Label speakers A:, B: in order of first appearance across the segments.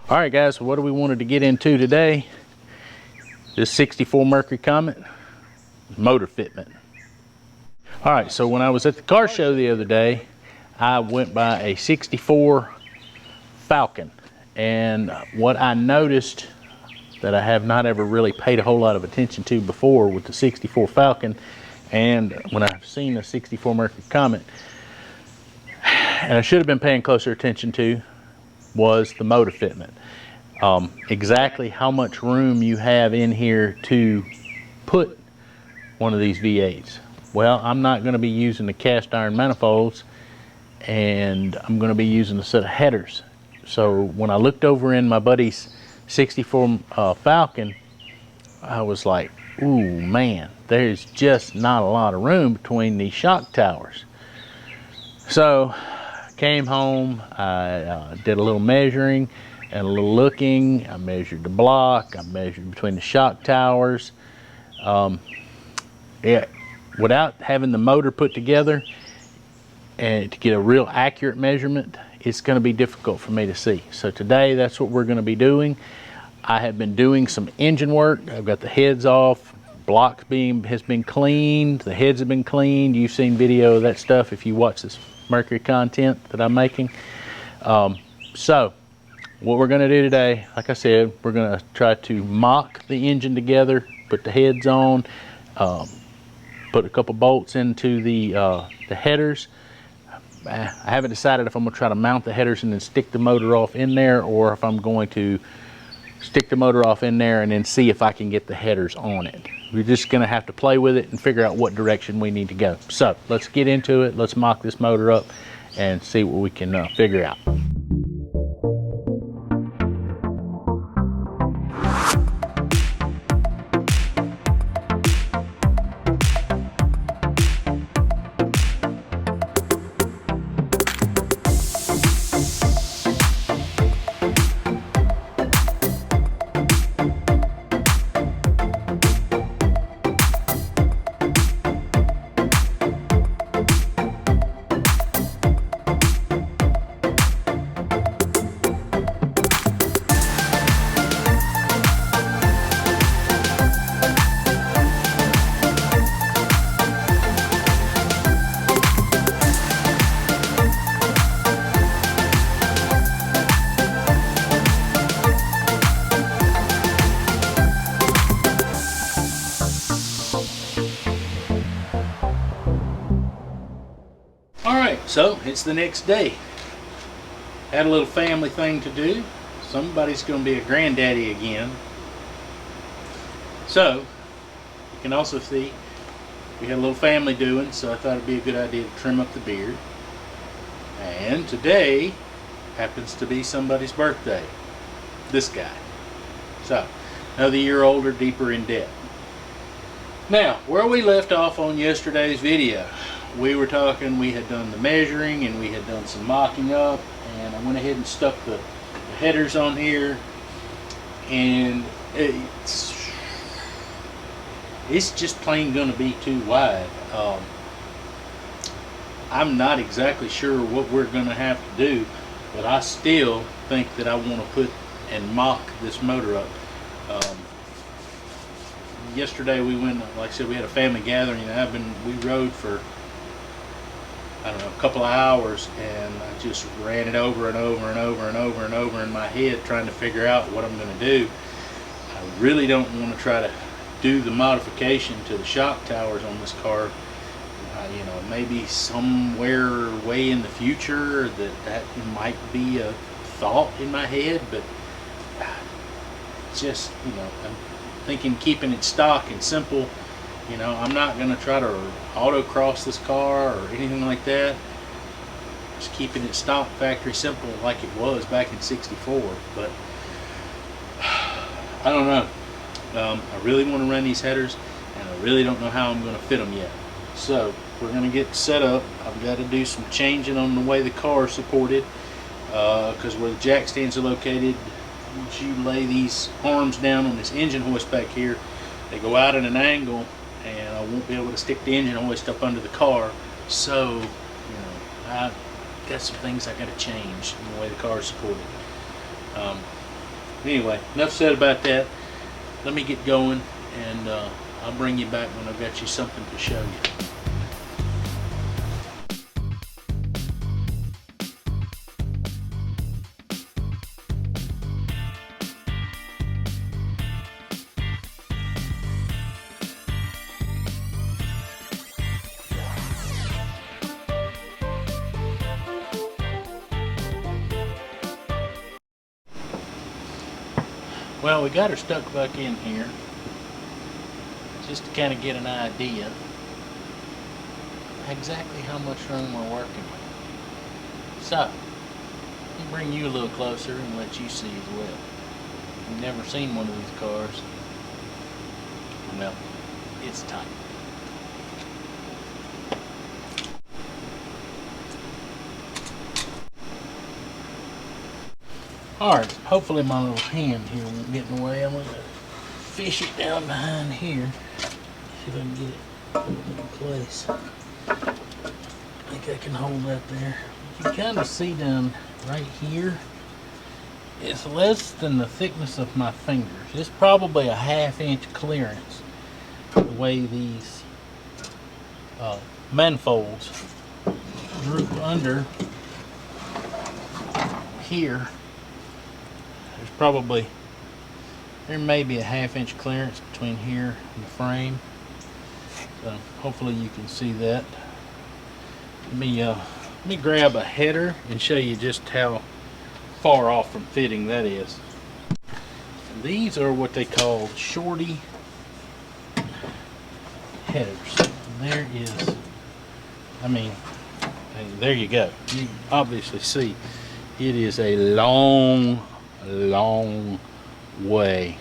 A: All right, guys, what do we wanted to get into today? This 64 Mercury Comet motor fitment. All right, so when I was at the car show the other day, I went by a 64 Falcon, and what I noticed that I have not ever really paid a whole lot of attention to before with the 64 Falcon, and when I've seen the 64 Mercury Comet, and I should have been paying closer attention to, was the motor fitment. Exactly how much room you have in here to put one of these V8s. Well, I'm not going to be using the cast iron manifolds, and I'm going to be using a set of headers. So when I looked over in my buddy's 64 Falcon, I was like, ooh man, there's just not a lot of room between these shock towers. So came home, I did a little measuring and a little looking. I measured the block, I measured between the shock towers. Without having the motor put together and to get a real accurate measurement, it's going to be difficult for me to see. So today, that's what we're going to be doing. I have been doing some engine work. I've got the heads off, block beam has been cleaned, the heads have been cleaned. You've seen video of that stuff if you watch this Mercury content that I'm making. So what we're going to do today, like I said, we're going to try to mock the engine together, put the heads on, put a couple bolts into the headers. I haven't decided if I'm going to try to mount the headers and then stick the motor off in there, or if I'm going to stick the motor off in there and then see if I can get the headers on it. We're just going to have to play with it and figure out what direction we need to go. So let's get into it. Let's mock this motor up and see what we can figure out. So it's the next day. Had a little family thing to do. Somebody's going to be a granddaddy again. So you can also see we had a little family doing, so I thought it'd be a good idea to trim up the beard. And today happens to be somebody's birthday. This guy. So another year older, deeper in debt. Now, where we left off on yesterday's video, we were talking, we had done the measuring and we had done some mocking up, and I went ahead and stuck the headers on here, and it's just plain going to be too wide. I'm not exactly sure what we're going to have to do, but I still think that I want to put and mock this motor up. Yesterday we went, like I said, we had a family gathering, and we rode for, I don't know, a couple of hours, and I just ran it over and over and over and over and over in my head, trying to figure out what I'm going to do. I really don't want to try to do the modification to the shock towers on this car. You know, maybe somewhere way in the future that might be a thought in my head, but just, you know, I'm thinking keeping it stock and simple. You know, I'm not going to try to autocross this car or anything like that. Just keeping it stock, factory simple, like it was back in '64. But I don't know. I really want to run these headers, and I really don't know how I'm going to fit them yet. So we're going to get set up. I've got to do some changing on the way the car is supported, because where the jack stands are located, once you lay these arms down on this engine hoist back here, they go out at an angle, and I won't be able to stick the engine hoist up under the car. So, you know, I got some things I got to change in the way the car is supported. Anyway, enough said about that. Let me get going, and I'll bring you back when I've got you something to show you. Well, we got her stuck back in here just to kind of get an idea exactly how much room we're working with. So, let me bring you a little closer and let you see as well. You've never seen one of these cars. Well, it's tight. Alright, hopefully my little hand here won't get in the way. I'm going to fish it down behind here. See if I can get it in place. I think I can hold that there. You can kind of see down right here. It's less than the thickness of my fingers. It's probably a 1/2 inch clearance the way these manifolds droop under here. There may be a 1/2 inch clearance between here and the frame. So hopefully you can see that. Let me grab a header and show you just how far off from fitting that is. And these are what they call shorty headers. There is, I mean, there you go. You can obviously see it is a long way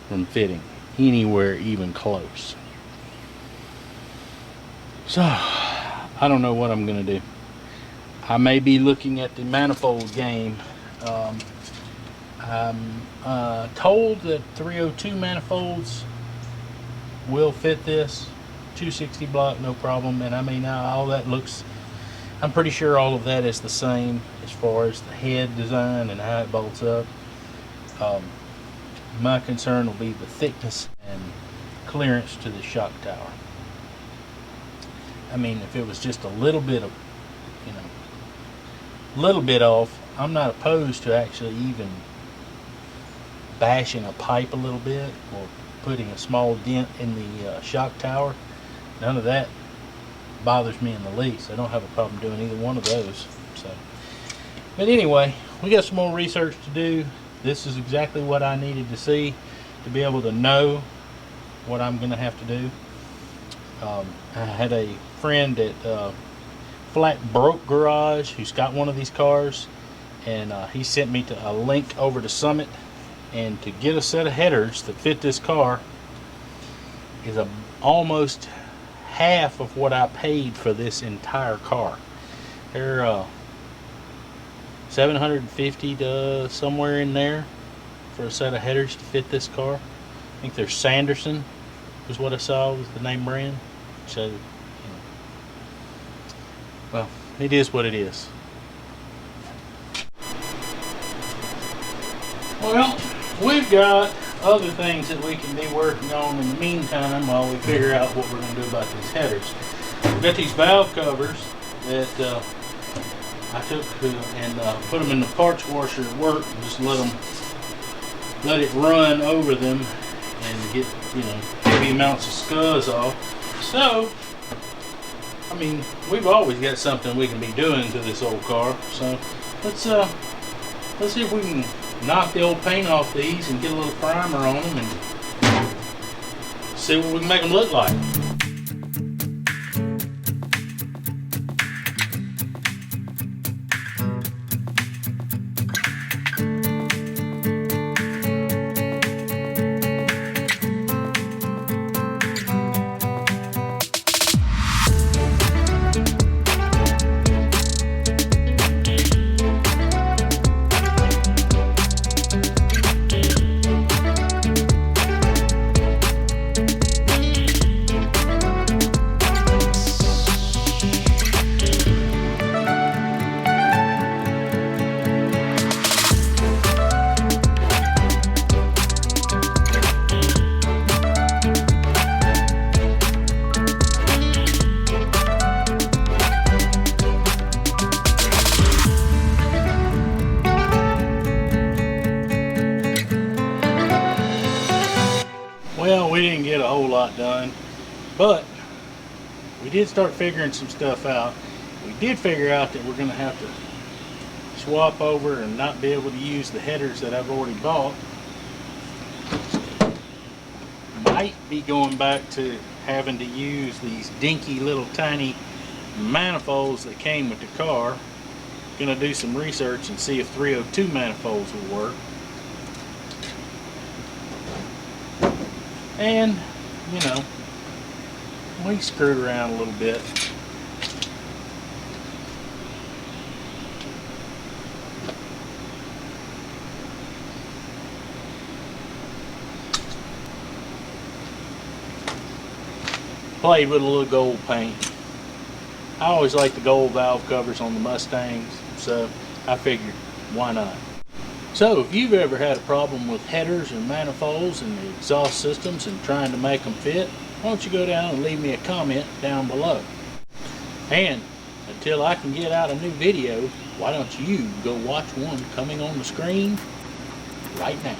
A: from fitting anywhere even close. So I don't know what I'm gonna do. I may be looking at the manifold game. I'm told that 302 manifolds will fit this 260 block, no problem. And I mean, now all that looks, I'm pretty sure all of that is the same as far as the head design and how it bolts up. My concern will be the thickness and clearance to the shock tower. I mean, if it was just a little bit of, little bit off, I'm not opposed to actually even bashing a pipe a little bit or putting a small dent in the shock tower. None of that bothers me in the least. I don't have a problem doing either one of those. So, but anyway, we got some more research to do. This is exactly what I needed to see to be able to know what I'm going to have to do. I had a friend at Flat Broke Garage who's got one of these cars, and he sent me to a link over to Summit, and to get a set of headers that fit this car is almost half of what I paid for this entire car. They're $750 to somewhere in there for a set of headers to fit this car. I think they're Sanderson was what I saw was the name brand. So, well, it is what it is. Well, we've got other things that we can be working on in the meantime while we figure out what we're going to do about these headers. We've got these valve covers that I took and put them in the parts washer at work and just let it run over them and get, heavy amounts of scuzz off. So, I mean, we've always got something we can be doing to this old car. So let's see if we can knock the old paint off these and get a little primer on them and see what we can make them look like. lot done, but we did start figuring some stuff out. We did figure out that we're going to have to swap over and not be able to use the headers that I've already bought. Might be going back to having to use these dinky little tiny manifolds that came with the car. Gonna do some research and see if 302 manifolds will work. And, you know, we screwed around a little bit. Played with a little gold paint. I always like the gold valve covers on the Mustangs, so I figured, why not? So if you've ever had a problem with headers and manifolds and the exhaust systems and trying to make them fit, why don't you go down and leave me a comment down below. And until I can get out a new video, why don't you go watch one coming on the screen right now.